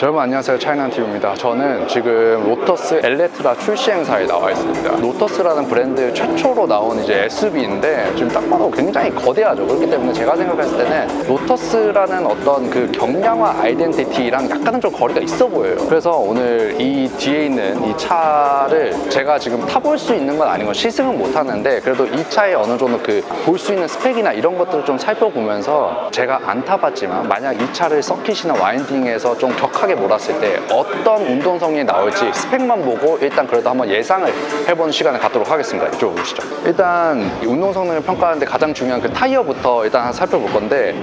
여러분 안녕하세요, 차이나TV입니다. 저는 지금 로터스 엘레트라 출시 행사에 나와 있습니다. 로터스라는 브랜드 최초로 나온 이제 SUV인데 지금 딱 봐도 굉장히 거대하죠. 그렇기 때문에 제가 생각했을 때는 로터스라는 어떤 그 경량화 아이덴티티랑 약간은 좀 거리가 있어 보여요. 그래서 오늘 이 뒤에 있는 이 차를 제가 지금 타볼 수 있는 건 아닌 건 시승은 못 하는데 그래도 이 차에 어느 정도 그 볼 수 있는 스펙이나 이런 것들을 좀 살펴보면서 제가 안 타봤지만 만약 이 차를 서킷이나 와인딩에서 좀 격하게 몰았을 때 어떤 운동성이 나올지 스펙만 보고 일단 그래도 한번 예상을 해보는 시간을 갖도록 하겠습니다. 이쪽으로 오시죠. 일단 이 운동 성능을 평가하는데 가장 중요한 그 타이어부터 일단 살펴볼 건데,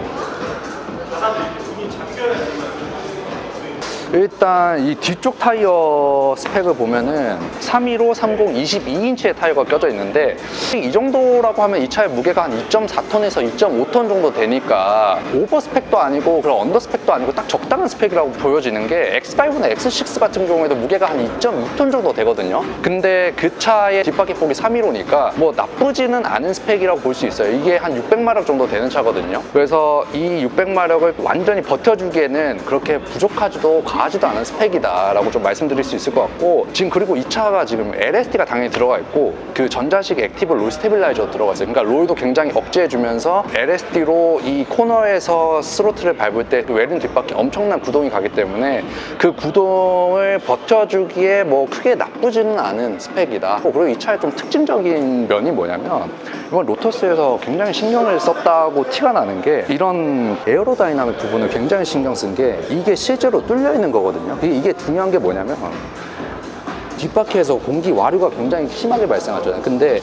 일단 이 뒤쪽 타이어 스펙을 보면은 315, 30, 22인치의 타이어가 껴져 있는데 이 정도라고 하면 이 차의 무게가 한 2.4톤에서 2.5톤 정도 되니까 오버 스펙도 아니고 그런 언더 스펙도 아니고 딱 적당한 스펙이라고 보여지는 게 X5나 X6 같은 경우에도 무게가 한 2.2톤 정도 되거든요. 근데 그 차의 뒷바퀴 폭이 315니까 뭐 나쁘지는 않은 스펙이라고 볼 수 있어요. 이게 한 600마력 정도 되는 차거든요. 그래서 이 600마력을 완전히 버텨주기에는 그렇게 부족하지도 과하지도 않은 스펙이다 라고 좀 말씀드릴 수 있을 것 같고, 지금 그리고 이 차가 지금 LSD가 당연히 들어가 있고 그 전자식 액티브 롤 스테빌라이저 들어가 있어요. 그러니까 롤도 굉장히 억제해주면서 LSD로 이 코너에서 스로틀을 밟을 때 그 웨린 뒷바퀴 엄청난 구동이 가기 때문에 그 구동을 버텨주기에 뭐 크게 나쁘지는 않은 스펙이다. 그리고 이 차의 좀 특징적인 면이 뭐냐면 이번 로터스에서 굉장히 신경을 썼다고 티가 나는 게 이런 에어로다이나믹 부분을 굉장히 신경 쓴 게 이게 실제로 뚫려 있는 거거든요. 이게 중요한 게 뭐냐면 뒷바퀴에서 공기 와류가 굉장히 심하게 발생하잖아요. 근데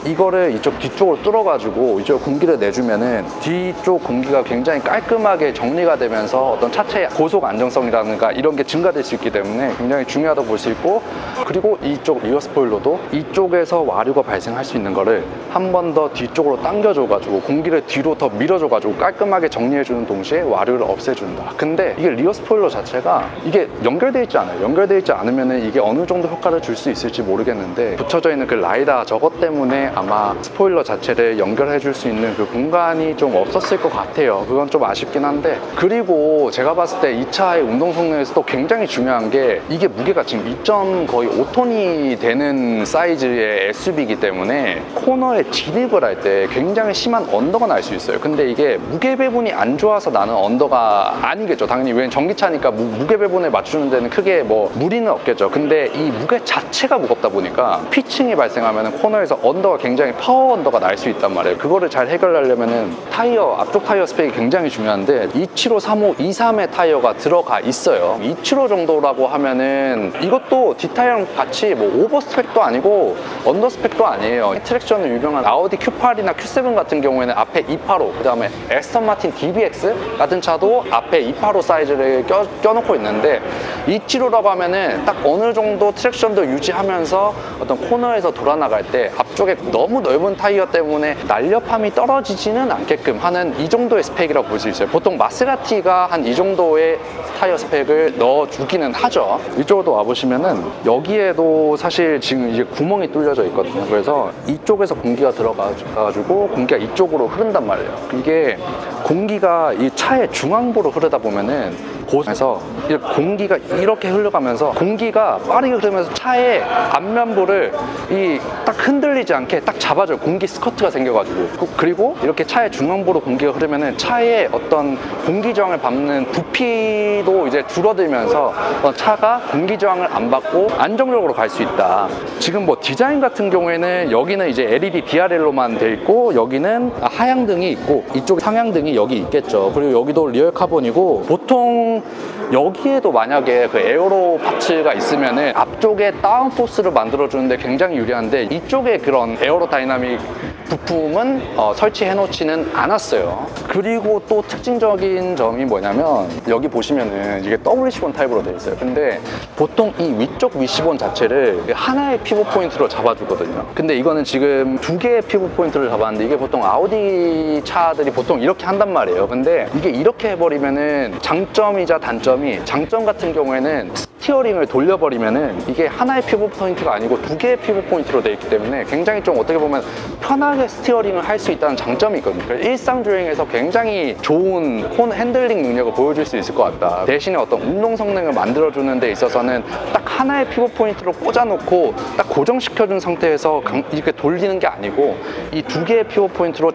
이거를 이쪽 뒤쪽으로 뚫어가지고 이쪽 공기를 내주면은 뒤쪽 공기가 굉장히 깔끔하게 정리가 되면서 어떤 차체의 고속 안정성이라든가 이런 게 증가될 수 있기 때문에 굉장히 중요하다고 볼 수 있고, 그리고 이쪽 리어 스포일러도 이쪽에서 와류가 발생할 수 있는 거를 한 번 더 뒤쪽으로 당겨줘가지고 공기를 뒤로 더 밀어줘가지고 깔끔하게 정리해주는 동시에 와류를 없애준다. 근데 이게 리어 스포일러 자체가 이게 연결되어 있지 않아요. 연결되어 있지 않으면은 이게 어느 정도 효과를 줄 수 있을지 모르겠는데 붙여져 있는 그 라이다 저것 때문에 아마 스포일러 자체를 연결해 줄 수 있는 그 공간이 좀 없었을 것 같아요. 그건 좀 아쉽긴 한데, 그리고 제가 봤을 때 이 차의 운동 성능에서도 굉장히 중요한 게 이게 무게가 지금 2.5톤이 되는 사이즈의 SUV이기 때문에 코너에 진입을 할 때 굉장히 심한 언더가 날 수 있어요. 근데 이게 무게 배분이 안 좋아서 나는 언더가 아니겠죠. 당연히 왜냐면 전기차니까 무게 배분을 맞추는 데는 크게 뭐 무리는 없겠죠. 근데 이 무게 자체가 무겁다 보니까 피칭이 발생하면 코너에서 언더가 굉장히 파워 언더가 날 수 있단 말이에요. 그거를 잘 해결하려면은 타이어, 앞쪽 타이어 스펙이 굉장히 중요한데 275, 35, 23의 타이어가 들어가 있어요. 275 정도라고 하면은 이것도 뒷타이어랑 같이 뭐 오버 스펙도 아니고 언더 스펙도 아니에요. 트랙션은 유명한 아우디 Q8이나 Q7 같은 경우에는 앞에 285, 그 다음에 에스턴 마틴 DBX 같은 차도 앞에 285 사이즈를 껴놓고 있는데 275라고 하면은 딱 어느 정도 트랙션도 유지하면서 어떤 코너에서 돌아 나갈 때 앞쪽에 너무 넓은 타이어 때문에 날렵함이 떨어지지는 않게끔 하는 이 정도의 스펙이라고 볼 수 있어요. 보통 마세라티가 한 이 정도의 타이어 스펙을 넣어주기는 하죠. 이쪽으로 와보시면은 여기에도 사실 지금 이제 구멍이 뚫려져 있거든요. 그래서 이쪽에서 공기가 들어가가지고 공기가 이쪽으로 흐른단 말이에요. 이게 공기가 이 차의 중앙부로 흐르다 보면은 곳에서 공기가 이렇게 흘러가면서 공기가 빠르게 흐르면서 차의 앞면부를 딱 흔들리지 않게 딱 잡아줘요. 공기 스커트가 생겨가지고. 그리고 이렇게 차의 중앙부로 공기가 흐르면은 차의 어떤 공기 저항을 받는 부피도 이제 줄어들면서 차가 공기 저항을 안 받고 안정적으로 갈 수 있다. 지금 뭐 디자인 같은 경우에는 여기는 이제 LED DRL로만 돼 있고 여기는 하향등이 있고 이쪽에 상향등이 여기 있겠죠. 그리고 여기도 리얼 카본이고, 보통 여기에도 만약에 그 에어로 파츠가 있으면은 앞쪽에 다운포스를 만들어주는데 굉장히 유리한데 이쪽에 그런 에어로 다이나믹 부품은 설치해 놓지는 않았어요. 그리고 또 특징적인 점이 뭐냐면 여기 보시면은 이게 WC1 타입으로 되어 있어요. 근데 보통 이 위쪽 위시본 자체를 하나의 피벗 포인트로 잡아주거든요. 근데 이거는 지금 두 개의 피벗 포인트를 잡았는데 이게 보통 아우디 차들이 보통 이렇게 한단 말이에요. 근데 이게 이렇게 해버리면은 장점이자 단점이, 장점 같은 경우에는 스티어링을 돌려버리면은 이게 하나의 피벗 포인트가 아니고 두 개의 피벗 포인트로 되어 있기 때문에 굉장히 좀 어떻게 보면 편하게 스티어링을 할 수 있다는 장점이 있거든요. 그래서 일상 주행에서 굉장히 좋은 폰 핸들링 능력을 보여줄 수 있을 것 같다. 대신에 어떤 운동 성능을 만들어주는 데 있어서는 딱 하나의 피벗 포인트로 꽂아놓고 딱 고정시켜준 상태에서 이렇게 돌리는 게 아니고 이 두 개의 피벗 포인트로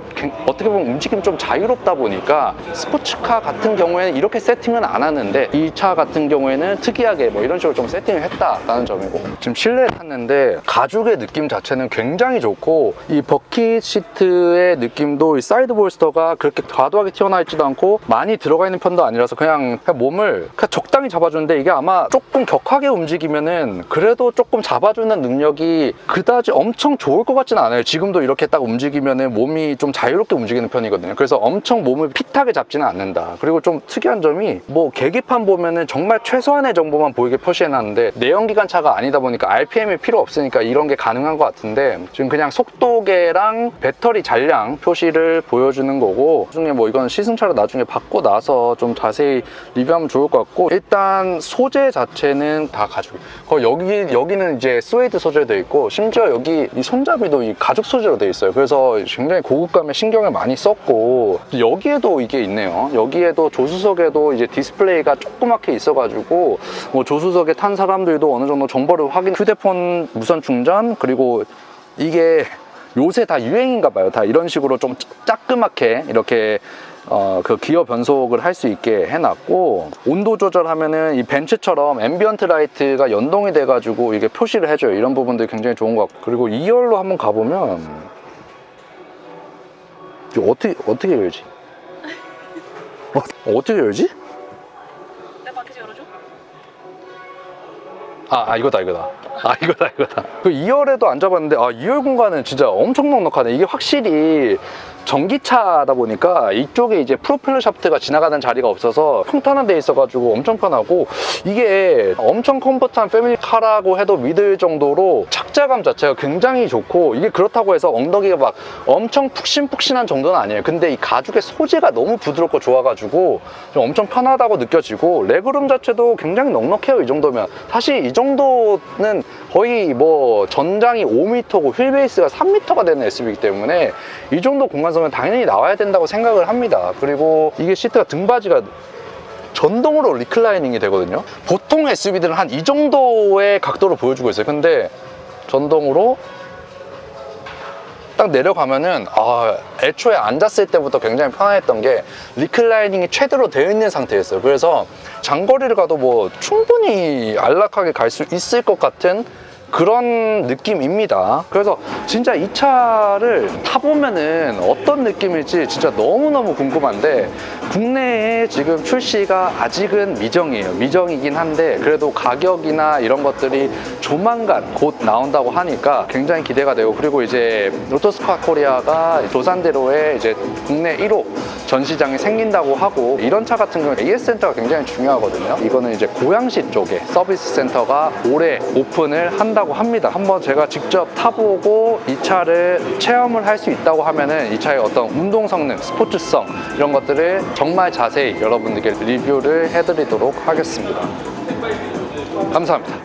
어떻게 보면 움직임이 좀 자유롭다 보니까 스포츠카 같은 경우에는 이렇게 세팅은 안 하는데 이 차 같은 경우에는 특이하게 뭐 이런 식으로 좀 세팅을 했다라는 점이고, 지금 실내에 탔는데 가죽의 느낌 자체는 굉장히 좋고 이 버킷 시트의 느낌도 이 사이드 볼스터가 그렇게 과도하게 튀어나와 있지도 않고 많이 들어가 있는 편도 아니라서 그냥 몸을 그냥 적당히 잡아주는데, 이게 아마 조금 격하게 움직이면은 그래도 조금 잡아주는 능력이 그다지 엄청 좋을 것 같지는 않아요. 지금도 이렇게 딱 움직이면은 몸이 좀 자유롭게 움직이는 편이거든요. 그래서 엄청 몸을 핏하게 잡지는 않는다. 그리고 좀 특이한 점이 뭐 계기판 보면은 정말 최소한의 정보만 보이게 표시해놨는데 내연기관차가 아니다 보니까 RPM이 필요 없으니까 이런 게 가능한 것 같은데, 지금 그냥 속도계랑 배터리 잔량 표시를 보여주는 거고, 나중에 뭐 이건 시승차로 나중에 받고 나서 좀 자세히 리뷰하면 좋을 것 같고, 일단 소재 자체는 다 가죽. 여기는 이제 스웨이드 소재로 되어 있고, 심지어 여기 이 손잡이도 이 가죽 소재로 되어 있어요. 그래서 굉장히 고급감에 신경을 많이 썼고, 여기에도 이게 있네요. 여기에도 조수석에도 이제 디스플레이가 조그맣게 있어가지고 뭐 조수석에 탄 사람들도 어느 정도 정보를 휴대폰 무선 충전, 그리고 이게 요새 다 유행인가 봐요. 다 이런 식으로 좀 짜끄맣게 이렇게 그 기어 변속을 할 수 있게 해놨고, 온도 조절하면은 이 벤츠처럼 앰비언트 라이트가 연동이 돼가지고 이게 표시를 해줘요. 이런 부분들이 굉장히 좋은 것 같고, 그리고 2열로 한번 가보면 이거 어떻게 열지? 어떻게 열지? 내가 밖에서 열어줘? 이거다. 그 2열에도 앉아봤는데 2열 공간은 진짜 엄청 넉넉하네. 이게 확실히 전기차다 보니까 이쪽에 이제 프로펠러 샤프트가 지나가는 자리가 없어서 평탄한 데 있어가지고 엄청 편하고, 이게 엄청 컴포트한 패밀리카라고 해도 믿을 정도로 착자감 자체가 굉장히 좋고, 이게 그렇다고 해서 엉덩이가 막 엄청 푹신푹신한 정도는 아니에요. 근데 이 가죽의 소재가 너무 부드럽고 좋아가지고 좀 엄청 편하다고 느껴지고, 레그룸 자체도 굉장히 넉넉해요. 이 정도면 사실 이 정도는 거의 뭐 전장이 5m고 휠베이스가 3m가 되는 SUV이기 때문에 이 정도 공간성은 당연히 나와야 된다고 생각을 합니다. 그리고 이게 시트가 등받이가 전동으로 리클라이닝이 되거든요. 보통 SUV들은 한 이 정도의 각도로 보여주고 있어요. 근데 전동으로 딱 내려가면은 애초에 앉았을 때부터 굉장히 편안했던 게 리클라이닝이 최대로 되어 있는 상태였어요. 그래서 장거리를 가도 뭐 충분히 안락하게 갈 수 있을 것 같은 그런 느낌입니다. 그래서 진짜 이 차를 타보면은 어떤 느낌일지 진짜 너무너무 궁금한데, 국내에 지금 출시가 아직은 미정이에요. 미정이긴 한데 그래도 가격이나 이런 것들이 조만간 곧 나온다고 하니까 굉장히 기대가 되고, 그리고 이제 로터스카 코리아가 조산대로에 이제 국내 1호 전시장이 생긴다고 하고, 이런 차 같은 경우는 AS 센터가 굉장히 중요하거든요. 이거는 이제 고양시 쪽에 서비스 센터가 올해 오픈을 한다고 합니다. 한번 제가 직접 타보고 이 차를 체험을 할 수 있다고 하면은 이 차의 어떤 운동 성능, 스포츠성 이런 것들을 정말 자세히 여러분들께 리뷰를 해드리도록 하겠습니다. 감사합니다.